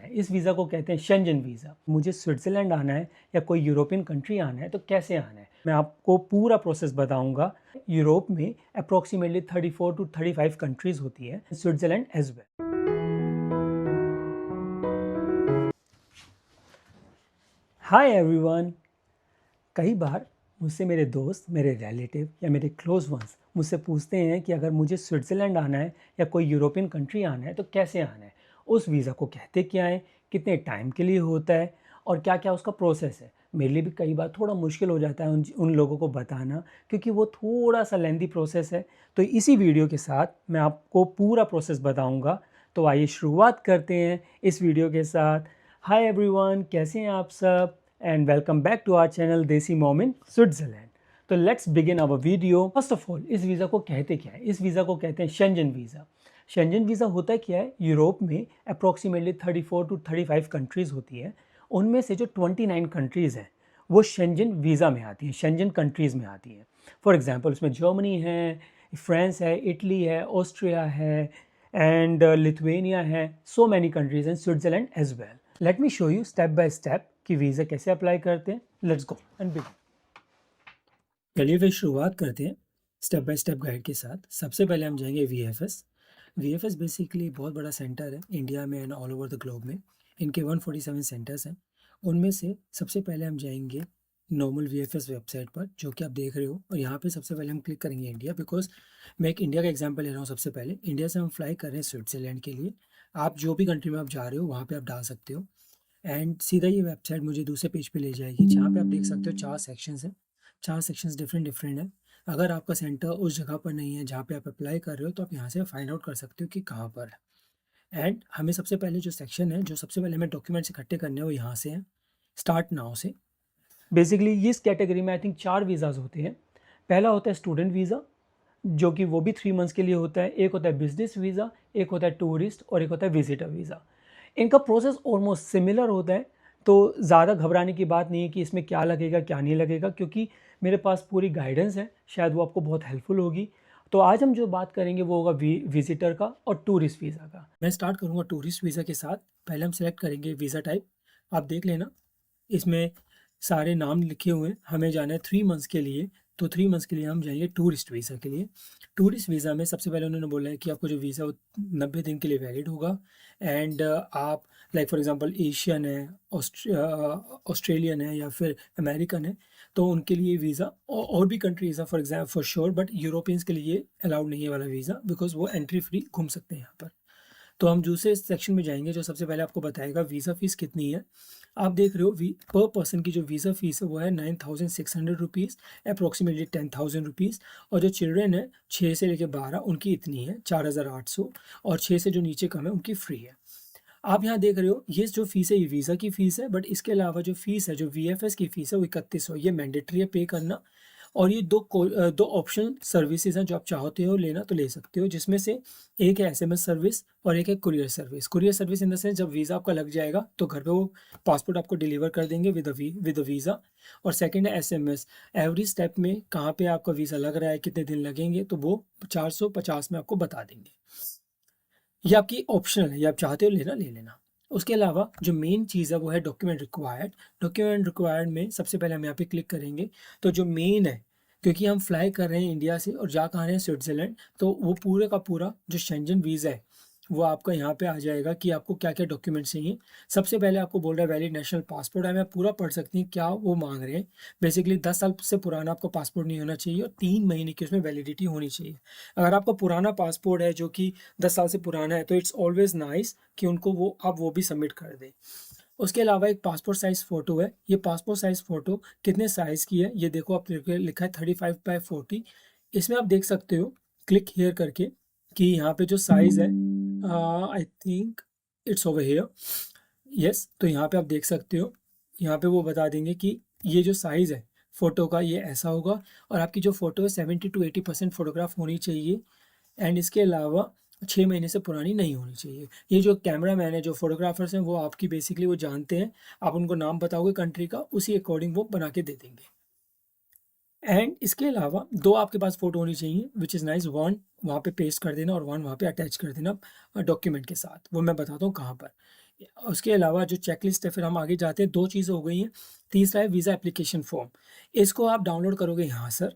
है? इस वीज़ा को कहते हैं शेंजन वीज़ा। मुझे स्विट्ज़रलैंड आना है या कोई यूरोपियन कंट्री आना है तो कैसे आना है? मैं आपको पूरा प्रोसेस बताऊँगा। यूरोप में अप्रॉक्सिमेटली 34 टू 35 कंट्रीज़ होती है, Switzerland as well. Hi everyone. कई बार मुझसे मेरे दोस्त, मेरे रिलेटिव या मेरे क्लोज़ वंस मुझसे पूछते हैं कि अगर मुझे स्विट्ज़रलैंड आना है या कोई यूरोपियन कंट्री आना है तो कैसे आना है? उस वीज़ा को कहते क्या है? कितने टाइम के लिए होता है? और क्या-क्या उसका प्रोसेस है? मेरे लिए भी कई बार थोड़ा मुश्किल हो जाता है उन लोगों को बताना, क्योंकि वो थोड़ा-सा लेंदी प्रोसेस है। तो इसी वीडियो के साथ मैं आपको पूरा प्रोसेस बताऊँगा। तो आइए शुरुआत करते हैं इस वीडियो के साथ। हाय एवरीवन, कैसे हैं आप सब? And welcome back to our channel desi mom in Switzerland. तो let's begin our video. First of all, इस वीज़ा को कहते क्या है? इस वीज़ा को कहते हैं शेंजन वीज़ा। शेंजन वीज़ा होता क्या है? यूरोप में अप्रॉक्सीमेटली 34 टू 35 कंट्रीज़ होती है। उनमें से जो 29 कंट्रीज़ हैं वो शेंजन वीज़ा में आती हैं, शेंजन कंट्रीज़ में आती हैं। फॉर एग्जांपल उसमें जर्मनी है, फ्रांस है, इटली है, ऑस्ट्रिया है एंड लिथुआनिया है। So many countries and Switzerland as well. Let me show you step by step कि वीज़ा कैसे अप्लाई करते हैं। Let's go and begin. चलिए फिर शुरुआत करते हैं स्टेप बाय स्टेप गाइड के साथ। सबसे पहले हम जाएंगे वीएफएस। वीएफएस बेसिकली बहुत बड़ा सेंटर है इंडिया में and all over the globe में। इनके 147 सेंटर्स हैं। उनमें से सबसे पहले हम जाएंगे नॉर्मल वीएफएस वेबसाइट पर, जो कि आप देख रहे हो। और यहाँ पे सबसे पहले हम क्लिक करेंगे इंडिया, बिकॉज मैं एक इंडिया का एग्जांपल ले रहा हूँ। सबसे पहले इंडिया से हम फ्लाई कर रहे हैं स्विट्जरलैंड के लिए। आप जो भी कंट्री में आप जा रहे हो वहाँ पे आप डाल सकते हो। एंड सीधा ये वेबसाइट मुझे दूसरे पेज पे ले जाएगी, जहाँ पे आप देख सकते हो 4 सेक्शंस हैं। 4 सेक्शंस डिफरेंट डिफरेंट हैं। अगर आपका सेंटर उस जगह पर नहीं है जहाँ पे आप अप्लाई कर रहे हो, तो आप यहाँ से फाइंड आउट कर सकते हो कि कहाँ पर है। एंड हमें सबसे पहले जो सेक्शन है, जो सबसे पहले हमें डॉक्यूमेंट्स इकट्ठे करने हैं, वो यहाँ से है, स्टार्ट नाउ से। बेसिकली इस कैटेगरी में आई थिंक 4 वीज़ाज़ होते हैं। पहला होता है स्टूडेंट वीज़ा, जो कि वो भी 3 मंथ्स के लिए होता है। एक होता है बिजनेस वीज़ा, एक होता है टूरिस्ट और एक होता है विजिटर वीज़ा। इनका प्रोसेस ऑलमोस्ट सिमिलर होता है, तो ज़्यादा घबराने की बात नहीं है कि इसमें क्या लगेगा क्या नहीं लगेगा, क्योंकि मेरे पास पूरी गाइडेंस है, शायद वो आपको बहुत हेल्पफुल होगी। तो आज हम जो बात करेंगे वो होगा विजिटर का और टूरिस्ट वीज़ा का। मैं स्टार्ट करूँगा टूरिस्ट वीज़ा के साथ। पहले हम सेलेक्ट करेंगे वीज़ा टाइप। आप देख लेना, इसमें सारे नाम लिखे हुए हैं। हमें जाना है 3 मंथ्स के लिए, तो 3 मंथ्स के लिए हम जाएंगे टूरिस्ट वीज़ा के लिए। टूरिस्ट वीज़ा में सबसे पहले उन्होंने बोला है कि आपको जो वीज़ा वो 90 दिन के लिए वैलिड होगा। एंड आप लाइक फॉर एग्जांपल एशियन है, ऑस्ट्रेलियन है या फिर अमेरिकन है, तो उनके लिए वीज़ा। और भी कंट्रीज़ है for example for sure, but Europeans के लिए अलाउड नहीं है वाला वीज़ा, बिकॉज वो एंट्री फ्री घूम सकते हैं यहाँ पर। तो हम दूसरे सेक्शन में जाएंगे, जो सबसे पहले आपको बताएगा वीज़ा फ़ीस कितनी है। आप देख रहे हो पर पर्सन की जो वीज़ा फ़ीस है वो है 9600 रुपीज़, अप्रॉक्सीमेटली 10,000 रुपीज़। और जो चिल्ड्रेन है 6 से लेकर 12, उनकी इतनी है 4800। और 6 से जो नीचे कम है उनकी फ्री है। आप यहाँ देख रहे हो, ये जो फ़ीस है ये वीज़ा की फ़ीस है, बट इसके अलावा जो फ़ीस है, जो वीएफएस की फ़ीस है वो 3100। ये मैंडेटरी है पे करना। और ये दो ऑप्शन सर्विसेज हैं, जो आप चाहते हो लेना तो ले सकते हो, जिसमें से एक है एसएमएस सर्विस और एक है courier service. Courier service in the sense, जब वीज़ा आपका लग जाएगा तो घर पे वो पासपोर्ट आपको डिलीवर कर देंगे विद वीज़ा। और सेकंड है एसएमएस। एवरी स्टेप में कहाँ पे आपका वीज़ा लग रहा है, कितने दिन लगेंगे, तो वो 450 में आपको बता देंगे। ये आपकी ऑप्शनल है, ये आप चाहते हो लेना ले लेना। उसके अलावा जो मेन चीज़ है वो है डॉक्यूमेंट रिक्वायर्ड। डॉक्यूमेंट रिक्वायर्ड में सबसे पहले हम यहाँ पे क्लिक करेंगे, तो जो मेन है, क्योंकि हम फ्लाई कर रहे हैं इंडिया से और जा कहाँ रहे हैं स्विट्ज़रलैंड, तो वो पूरे का पूरा जो शेंजन वीज़ा है वो आपका यहाँ पे आ जाएगा कि आपको क्या क्या डॉक्यूमेंट चाहिए। सबसे पहले आपको बोल रहा है वैलिड नेशनल पासपोर्ट है। मैं पूरा पढ़ सकती हूँ क्या वो मांग रहे हैं। बेसिकली 10 साल से पुराना आपका पासपोर्ट नहीं होना चाहिए और 3 महीने की उसमें वैलिडिटी होनी चाहिए। अगर आपका पुराना पासपोर्ट है जो कि 10 साल से पुराना है, तो इट्स ऑलवेज नाइस कि उनको वो आप वो भी सबमिट कर दें। उसके अलावा एक पासपोर्ट साइज़ फ़ोटो है। ये पासपोर्ट साइज़ फ़ोटो कितने साइज़ की है ये देखो, आप लिखा है 35x40। इसमें आप देख सकते हो क्लिक हियर करके कि यहाँ पे जो साइज़ है, I think it's over here. Yes, तो यहाँ पे आप देख सकते हो, यहाँ पे वो बता देंगे कि ये जो साइज़ है फ़ोटो का ये ऐसा होगा। और आपकी जो फ़ोटो है 70 to 80% फ़ोटोग्राफ होनी चाहिए। एंड इसके अलावा 6 महीने से पुरानी नहीं होनी चाहिए। ये जो कैमरा मैन है, जो फ़ोटोग्राफ़र्स हैं, वो आपकी बेसिकली वो जानते हैं। आप उनको नाम बताओगे कंट्री का, उसी अकॉर्डिंग वो बना के दे देंगे। एंड इसके अलावा 2 आपके पास फ़ोटो होनी चाहिए, विच इज़ नाइस। 1 वहाँ पे पेस्ट कर देना और 1 वहाँ पे अटैच कर देना डॉक्यूमेंट के साथ। वो मैं बताता हूँ कहाँ पर। उसके अलावा जो चेकलिस्ट है, फिर हम आगे जाते हैं। 2 चीज़ें हो गई हैं। तीसरा है वीज़ा एप्लीकेशन फॉर्म। इसको आप डाउनलोड करोगे यहाँ सर,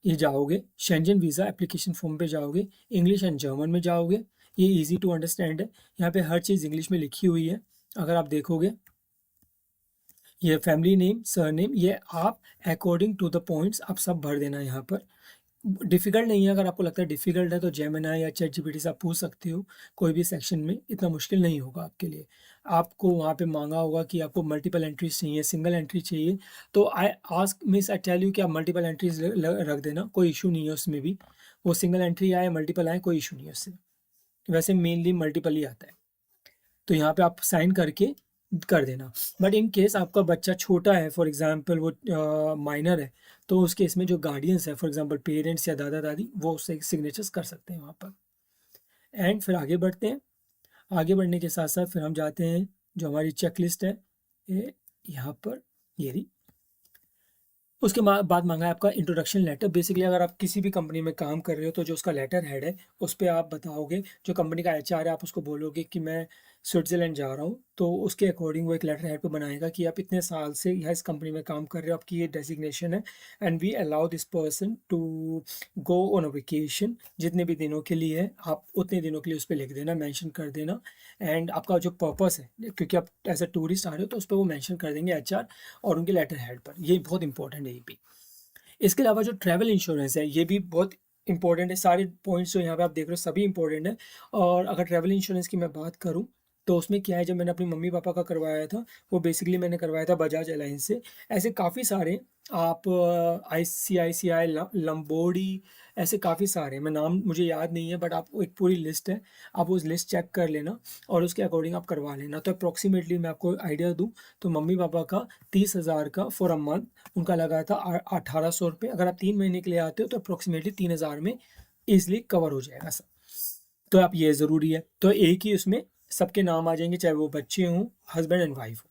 ये जाओगे शेंजन वीज़ा एप्लीकेशन फॉर्म पे जाओगे, इंग्लिश एंड जर्मन में जाओगे। ये ईज़ी टू अंडरस्टैंड है, यहाँ पे हर चीज़ इंग्लिश में लिखी हुई है। अगर आप देखोगे, ये फैमिली नेम, सरनेम, ये आप अकॉर्डिंग टू द पॉइंट्स आप सब भर देना यहाँ पर। डिफ़िकल्ट नहीं है, अगर आपको लगता है डिफ़िकल्ट है तो जेमिनी या चैटजीपीटी से आप पूछ सकते हो, कोई भी सेक्शन में इतना मुश्किल नहीं होगा आपके लिए। आपको वहाँ पे मांगा होगा कि आपको मल्टीपल एंट्रीज चाहिए, सिंगल एंट्री चाहिए, तो I ask miss I tell you कि आप मल्टीपल एंट्रीज रख देना, कोई इशू नहीं है उसमें भी। वो सिंगल एंट्री आए मल्टीपल आए कोई इशू नहीं है उससे, वैसे मेनली मल्टीपल ही आता है। तो यहाँ पे आप साइन करके कर देना। बट इन केस आपका बच्चा छोटा है, फॉर एग्जांपल वो माइनर है, तो उस केस में जो गार्डियंस है, फॉर एग्जांपल पेरेंट्स या दादा दादी, वो उससे सिग्नेचर्स कर सकते हैं वहाँ पर। एंड फिर आगे बढ़ते हैं। आगे बढ़ने के साथ साथ फिर हम जाते हैं, जो हमारी चेकलिस्ट है ये यहाँ पर, ये रही। उसके बाद मांगा है आपका इंट्रोडक्शन लेटर। बेसिकली अगर आप किसी भी कंपनी में काम कर रहे हो तो जो उसका लेटर हेड है उस पर आप बताओगे, जो कंपनी का एचआर है आप उसको बोलोगे कि मैं स्विट्ज़रलैंड जा रहा हूँ, तो उसके अकॉर्डिंग वो एक लेटर हेड पे बनाएगा कि आप इतने साल से यहाँ इस कंपनी में काम कर रहे हो, आपकी ये डेजिग्नेशन है, and we allow this person to go on a vacation. जितने भी दिनों के लिए है आप उतने दिनों के लिए उस पर लिख देना, मेंशन कर देना। एंड आपका जो पर्पस है, क्योंकि आप एज अ टूरिस्ट आ रहे हो, तो उस पर वो मेंशन कर देंगे एचआर और उनके लेटर हेड पर। ये बहुत इंपॉर्टेंट है ये भी। इसके अलावा जो ट्रैवल इंश्योरेंस है ये भी बहुत इंपॉर्टेंट है। सारे पॉइंट्स जो यहाँ पे आप देख रहे हो सभी इंपॉर्टेंट है। और अगर ट्रैवल इंश्योरेंस की मैं बात करूँ तो उसमें क्या है, जब मैंने अपनी मम्मी पापा का करवाया था, वो बेसिकली मैंने करवाया था बजाज अलायंस से। ऐसे काफ़ी सारे आप ICICI, लंबोडी, ऐसे काफ़ी सारे, मैं नाम मुझे याद नहीं है, बट आप एक पूरी लिस्ट है, आप उस लिस्ट चेक कर लेना और उसके अकॉर्डिंग आप करवा लेना। तो अप्रॉक्सीमेटली मैं आपको आइडिया दूँ तो मम्मी पापा का 30,000 का फॉर अ मंथ उनका लगा था 1800 रुपये। अगर आप 3 महीने के लिए आते हो तो अप्रोक्सीमेटली 3,000 में ईजिली कवर हो जाएगा सब। तो आप ये ज़रूरी है, तो एक ही उसमें सबके नाम आ जाएंगे, चाहे वो बच्चे हों, हस्बैंड एंड वाइफ हो।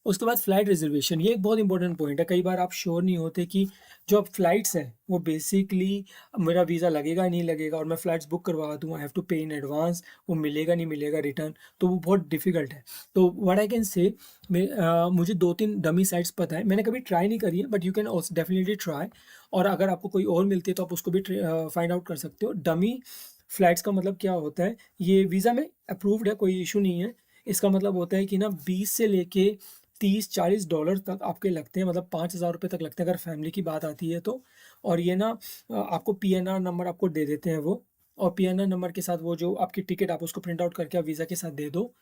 उसके बाद फ्लाइट रिजर्वेशन, ये एक बहुत इंपॉर्टेंट पॉइंट है। कई बार आप श्योर नहीं होते कि जो अब फ्लाइट्स हैं वो बेसिकली मेरा वीज़ा लगेगा नहीं लगेगा, और मैं फ़्लाइट्स बुक करवा दूँ, आई हैव टू पे इन एडवांस, वो मिलेगा नहीं मिलेगा रिटर्न, तो वो बहुत डिफिकल्ट है। तो व्हाट आई कैन से, मुझे 2-3 डमी साइट्स पता है, मैंने कभी ट्राई नहीं करी है, but you can also definitely try. और अगर आपको कोई और मिलती है तो आप उसको भी फाइंड आउट कर सकते हो। डमी फ्लाइट्स का मतलब क्या होता है, ये वीज़ा में अप्रूव्ड है, कोई इशू नहीं है। इसका मतलब होता है कि ना 20 से लेके $30-40 तक आपके लगते हैं, मतलब 5,000 रुपये तक लगते हैं अगर फैमिली की बात आती है तो। और ये ना आपको PNR नंबर आपको दे देते हैं वो, और PNR नंबर के साथ वो जो आपकी टिकट आप उसको प्रिंट आउट करके आप वीज़ा के साथ दे दो,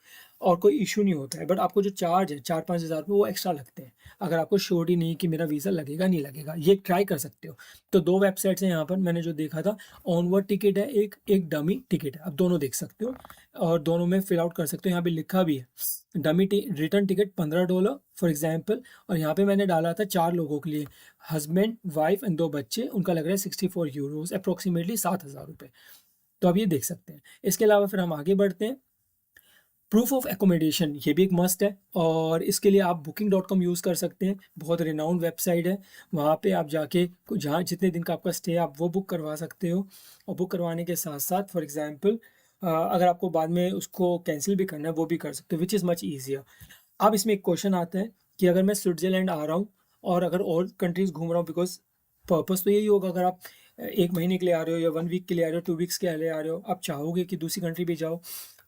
और कोई इशू नहीं होता है। बट आपको जो चार्ज है 4-5 हज़ार रुपये वो एक्स्ट्रा लगते हैं, अगर आपको श्योर ही नहीं कि मेरा वीज़ा लगेगा नहीं लगेगा। ये ट्राई कर सकते हो। तो 2 वेबसाइट्स हैं यहाँ पर, मैंने जो देखा था, ऑनवर्ड टिकट है एक डमी टिकट है, आप दोनों देख सकते हो और दोनों में फिल आउट कर सकते हो। यहाँ पे लिखा भी है dummy return ticket $15 for example, और यहाँ पे मैंने डाला था 4 लोगों के लिए, हस्बैंड वाइफ एंड 2 बच्चे, उनका लग रहा है 64 यूरोज, अप्रोक्सीमेटली 7,000 रुपये। तो आप ये देख सकते हैं। इसके अलावा फिर हम आगे बढ़ते हैं। प्रूफ ऑफ एकोमोडेशन, ये भी एक मस्ट है, और इसके लिए आप booking.com यूज़ कर सकते हैं, बहुत रिनाउंड वेबसाइट है। वहाँ पे आप जाके जहाँ जितने दिन का आपका स्टे है आप वो बुक करवा सकते हो, और बुक करवाने के साथ साथ फॉर एग्जांपल अगर आपको बाद में उसको कैंसिल भी करना है वो भी कर सकते हो, विच इज़ मच ईजियर। अब इसमें एक क्वेश्चन आता है कि अगर मैं स्विट्ज़रलैंड आ रहा हूँ और अगर और कंट्रीज़ घूम रहा हूँ, बिकॉज पर्पस तो यही होगा, अगर आप 1 महीने के लिए आ रहे हो या 1 वीक के लिए आ रहे हो, 2 वीक्स के लिए आ रहे हो, आप चाहोगे कि दूसरी कंट्री भी जाओ,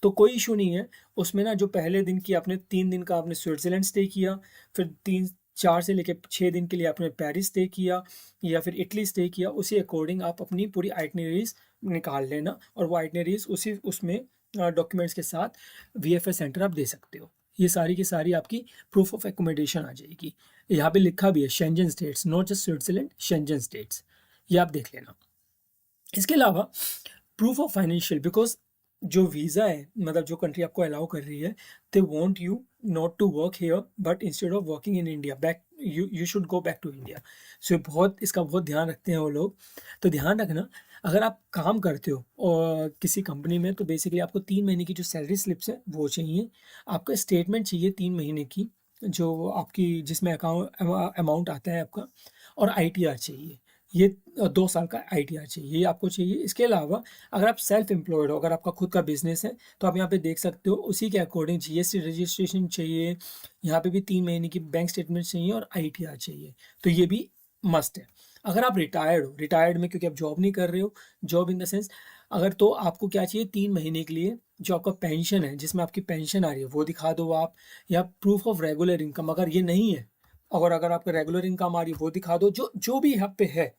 तो कोई इशू नहीं है उसमें ना। जो पहले दिन की आपने 3 दिन का आपने स्विट्ज़रलैंड स्टे किया, फिर 3-4 से लेकर 6 दिन के लिए आपने पेरिस स्टे किया या फिर इटली स्टे किया, उसी अकॉर्डिंग आप अपनी पूरी आइटनरीज निकाल लेना, और वो आइटनरीज उसी उसमें डॉक्यूमेंट्स के साथ VFS सेंटर आप दे सकते हो। ये सारी की सारी आपकी प्रूफ ऑफ एकोमोडेशन आ जाएगी। यहाँ पे लिखा भी है Schengen states, not just Switzerland, Schengen states, ये आप देख लेना। इसके अलावा प्रूफ ऑफ फाइनेंशियल, बिकॉज जो वीज़ा है, मतलब जो कंट्री आपको अलाउ कर रही है, they want you not to work here, but instead of working in India back, you should go back to India. So बहुत इसका बहुत ध्यान रखते हैं वो लोग। तो ध्यान रखना, अगर आप काम करते हो और किसी कंपनी में, तो बेसिकली आपको 3 महीने की जो सैलरी स्लिप्स है वो चाहिए, आपका स्टेटमेंट चाहिए 3 महीने की, जो आपकी जिसमें अकाउंट अमाउंट आता है आपका, और ITR चाहिए। ये 2 साल का आईटीआर चाहिए, ये आपको चाहिए। इसके अलावा अगर आप सेल्फ एम्प्लॉयड हो, अगर आपका खुद का बिजनेस है, तो आप यहाँ पे देख सकते हो उसी के अकॉर्डिंग जीएसटी रजिस्ट्रेशन चाहिए, यहाँ पे भी 3 महीने की बैंक स्टेटमेंट चाहिए और आईटीआर चाहिए, तो ये भी मस्ट है। अगर आप रिटायर्ड हो, रिटायर्ड में क्योंकि आप जॉब नहीं कर रहे हो, जॉब इन द सेंस, अगर तो आपको क्या चाहिए, 3 महीने के लिए जो आपका पेंशन है, जिसमें आपकी पेंशन आ रही है, वो दिखा दो आप, या प्रूफ ऑफ रेगुलर इनकम अगर ये नहीं है, और अगर आपका रेगुलर इनकम आ रही है वो दिखा दो, जो जो भी यहाँ पे है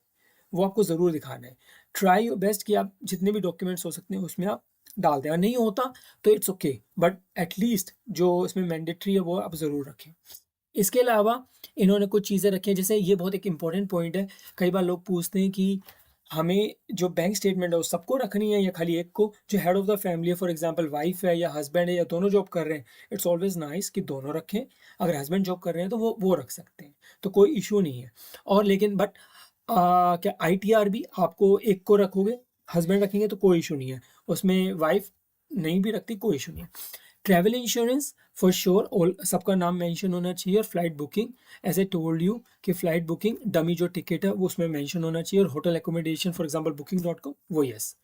वो आपको ज़रूर दिखाना है। ट्राई योर बेस्ट कि आप जितने भी डॉक्यूमेंट्स हो सकते हैं उसमें आप डाल दें, और नहीं होता तो इट्स ओके, बट एटलीस्ट जो इसमें मैंडेटरी है वो आप ज़रूर रखें। इसके अलावा इन्होंने कुछ चीज़ें रखी हैं, जैसे ये बहुत एक इंपॉर्टेंट पॉइंट है। कई बार लोग पूछते हैं कि हमें जो बैंक स्टेटमेंट है वो सबको रखनी है या खाली एक को। जो हेड ऑफ द फैमिली है, फॉर एग्जांपल वाइफ है या हस्बैंड है या दोनों जॉब कर रहे हैं, इट्स ऑलवेज नाइस कि दोनों रखें। अगर हस्बैंड जॉब कर रहे हैं तो वो रख सकते हैं, तो कोई इशू नहीं है। और लेकिन बट क्या आईटीआर भी आपको एक को रखोगे, हस्बैंड रखेंगे तो कोई इशू नहीं है, उसमें वाइफ नहीं भी रखती कोई इशू नहीं है। Travel insurance for sure all सबका नाम मेंशन होना चाहिए, और flight booking as I told you कि फ्लाइट बुकिंग डमी जो टिकट है वो उसमें मेंशन होना चाहिए, और hotel accommodation for example booking.com वो यस।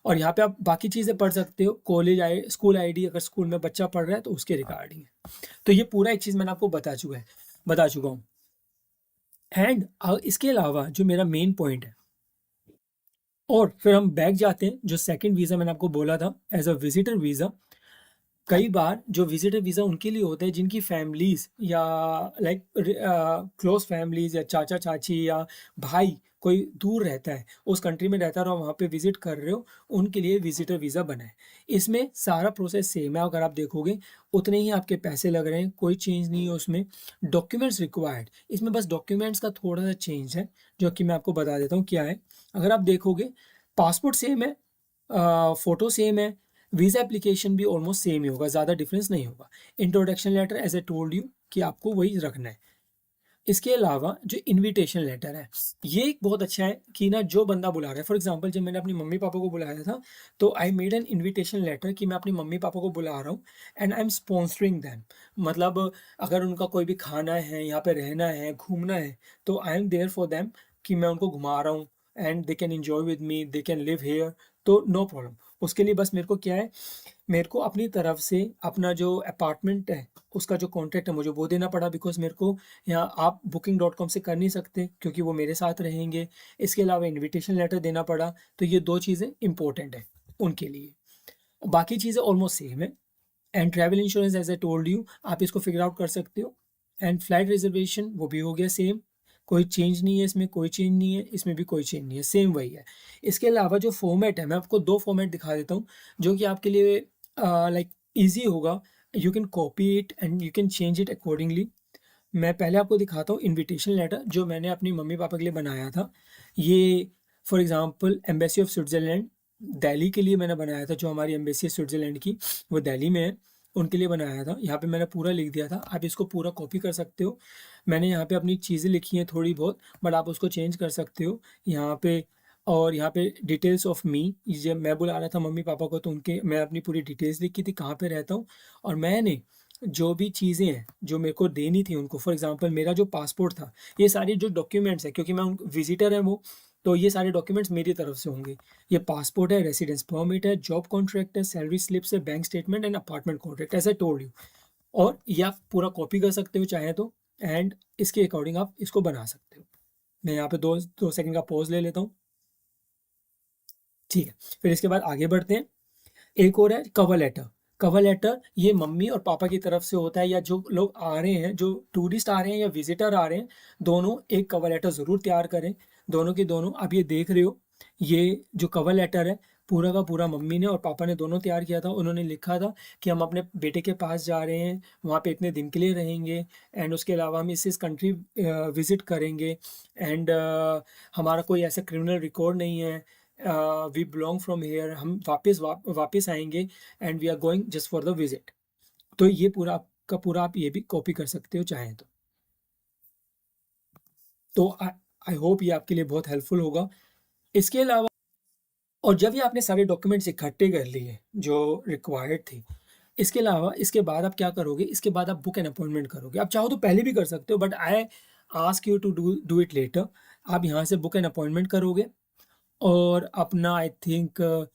और यहाँ पे आप बाकी चीज़ें पढ़ सकते हो, कॉलेज आई स्कूल आईडी, अगर स्कूल में बच्चा पढ़ रहा है तो उसके रिगार्डिंग है। तो ये पूरा एक चीज़ मैंने आपको बता चुका हूँ। एंड इसके अलावा जो मेरा मेन पॉइंट है, और फिर हम बैक जाते हैं, जो सेकंड वीज़ा मैंने आपको बोला था एज अ विजिटर वीज़ा। कई बार जो विजिटर वीज़ा उनके लिए होता है जिनकी फैमिलीज या लाइक क्लोज फैमिलीज या चाचा चाची या भाई कोई दूर रहता है, उस कंट्री में रहता है और वहाँ पे विजिट कर रहे हो, उनके लिए विजिटर वीज़ा बना है। इसमें सारा प्रोसेस सेम है, अगर आप देखोगे उतने ही आपके पैसे लग रहे हैं, कोई चेंज नहीं है उसमें। डॉक्यूमेंट्स रिक्वायर्ड, इसमें बस डॉक्यूमेंट्स का थोड़ा सा चेंज है, जो कि मैं आपको बता देता हूँ क्या है। अगर आप देखोगे पासपोर्ट सेम है, फ़ोटो सेम है, वीज़ा एप्लीकेशन भी ऑलमोस्ट सेम ही होगा, ज़्यादा डिफरेंस नहीं होगा। Introduction letter as I told you कि आपको वही रखना है। इसके अलावा जो इनविटेशन लेटर है, ये एक बहुत अच्छा है कि ना जो बंदा बुला रहा है, फॉर एग्जांपल जब मैंने अपनी मम्मी पापा को बुलाया था, तो I made an invitation letter कि मैं अपनी मम्मी पापा को बुला रहा हूँ and I am sponsoring them. मतलब अगर उनका कोई भी खाना है, यहाँ पे रहना है, घूमना है, तो I am there for them, कि मैं उनको घुमा रहा हूँ and they can enjoy with me, they can live here, तो नो प्रॉब्लम। उसके लिए बस मेरे को क्या है, मेरे को अपनी तरफ से अपना जो अपार्टमेंट है उसका जो कॉन्ट्रैक्ट है मुझे वो देना पड़ा, बिकॉज मेरे को यहाँ आप booking.com से कर नहीं सकते क्योंकि वो मेरे साथ रहेंगे। इसके अलावा इनविटेशन लेटर देना पड़ा, तो ये 2 चीज़ें इंपॉर्टेंट है उनके लिए। बाकी चीज़ें ऑलमोस्ट सेम है। And travel insurance as I told you, आप इसको फिगर आउट कर सकते हो। एंड फ्लाइट रिजर्वेशन वो भी हो गया सेम, कोई चेंज नहीं है इसमें, कोई चेंज नहीं है इसमें भी, कोई चेंज नहीं है, सेम वही है। इसके अलावा जो फॉर्मेट है, मैं आपको 2 फॉर्मेट दिखा देता हूँ जो कि आपके लिए लाइक ईजी होगा। You can copy it and you can change it accordingly. मैं पहले आपको दिखाता हूँ इनविटेशन लेटर जो मैंने अपनी मम्मी पापा के लिए बनाया था। ये for example embassy of Switzerland Delhi के लिए मैंने बनाया था, जो हमारी एम्बेसी है स्विट्ज़रलैंड की वो दिल्ली में है, उनके लिए बनाया था। यहाँ पे मैंने पूरा लिख दिया था, आप इसको पूरा कॉपी कर सकते हो। मैंने यहाँ पे अपनी चीज़ें लिखी हैं थोड़ी बहुत, बट आप उसको चेंज कर सकते हो यहाँ पे। और यहाँ पे डिटेल्स ऑफ मी, जब मैं बुला रहा था मम्मी पापा को तो उनके मैं अपनी पूरी डिटेल्स लिखी थी, कहाँ पे रहता हूँ, और मैंने जो भी चीज़ें हैं जो मेरे को देनी थी उनको, फॉर एग्जांपल मेरा जो पासपोर्ट था, ये सारी जो डॉक्यूमेंट्स है, क्योंकि मैं उन विजिटर है वो, तो ये सारे डॉक्यूमेंट्स मेरी तरफ से होंगे। ये पासपोर्ट है, रेसिडेंस परमिट है, जॉब कॉन्ट्रैक्ट है, सैलरी स्लिप्स है, bank statement and apartment contract, as I told you. और ये आप पूरा कॉपी कर सकते हो चाहे तो, एंड इसके अकॉर्डिंग आप इसको बना सकते हो। मैं यहाँ पे 2 सेकंड का पॉज ले लेता हूँ। ठीक है, फिर इसके बाद आगे बढ़ते हैं। एक और है कवर लेटर। कवर लेटर ये मम्मी और पापा की तरफ से होता है, या जो लोग आ रहे हैं, जो टूरिस्ट आ रहे हैं या विजिटर आ रहे हैं, दोनों एक कवर लेटर ज़रूर तैयार करें। दोनों के दोनों आप ये देख रहे हो, ये जो कवर लेटर है पूरा का पूरा मम्मी ने और पापा ने दोनों तैयार किया था। उन्होंने लिखा था कि हम अपने बेटे के पास जा रहे हैं, वहाँ पे इतने दिन के लिए रहेंगे, एंड उसके अलावा हम इस कंट्री विज़िट करेंगे, एंड हमारा कोई ऐसा क्रिमिनल रिकॉर्ड नहीं है, वी बिलोंग फ्रॉम हेयर, हम वापस आएंगे, and we are going just for the visit. तो ये पूरा का पूरा आप ये भी कॉपी कर सकते हो चाहें तो आई होप ये आपके लिए बहुत हेल्पफुल होगा। इसके अलावा, और जब ये आपने सारे डॉक्यूमेंट्स इकट्ठे कर लिए जो रिक्वायर्ड थे, इसके अलावा इसके बाद आप क्या करोगे, इसके बाद आप बुक एन अपॉइंटमेंट करोगे। आप चाहो तो पहले भी कर सकते हो, but ask you to do it later. आप यहाँ से बुक एन अपॉइंटमेंट करोगे और अपना I think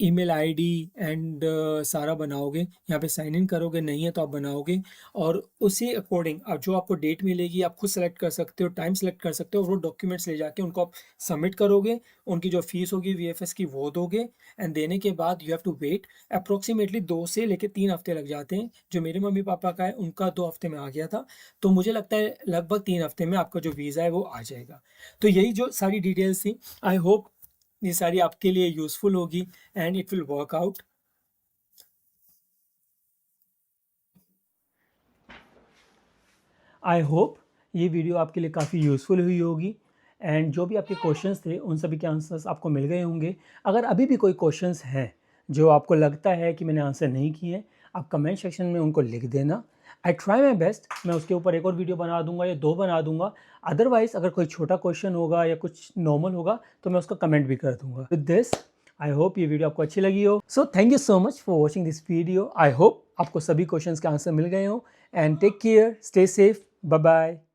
email ID and सारा बनाओगे, यहाँ पे साइन इन करोगे, नहीं है तो आप बनाओगे, और उसी अकॉर्डिंग अब जो आपको डेट मिलेगी आप खुद सेलेक्ट कर सकते हो, टाइम सेलेक्ट कर सकते हो, वो डॉक्यूमेंट्स ले जाके उनको आप सबमिट करोगे, उनकी जो फीस होगी वीएफएस की वो दोगे, एंड देने के बाद you have to wait approximately 2 से लेकर 3 हफ्ते लग जाते हैं। जो मेरे मम्मी पापा का है उनका 2 हफ्ते में आ गया था, तो मुझे लगता है लगभग 3 हफ्ते में आपका जो वीज़ा है वो आ जाएगा। तो यही जो सारी डिटेल्स थी, आई होप ये सारी आपके लिए यूज़फुल होगी and it will work out. I hope ये वीडियो आपके लिए काफ़ी यूज़फुल हुई होगी एंड जो भी आपके क्वेश्चंस थे उन सभी के आंसर्स आपको मिल गए होंगे। अगर अभी भी कोई क्वेश्चंस हैं जो आपको लगता है कि मैंने आंसर नहीं किए, आप कमेंट सेक्शन में उनको लिख देना। आई ट्राई माई बेस्ट, मैं उसके ऊपर एक और वीडियो बना दूंगा या 2 बना दूंगा। अदरवाइज़ अगर कोई छोटा क्वेश्चन होगा या कुछ नॉर्मल होगा तो मैं उसका कमेंट भी कर दूंगा। विद दिस आई होप ये वीडियो आपको अच्छी लगी हो। So thank you so much for watching this video. I hope आपको सभी क्वेश्चंस के आंसर मिल गए हो and take care, stay safe, bye bye.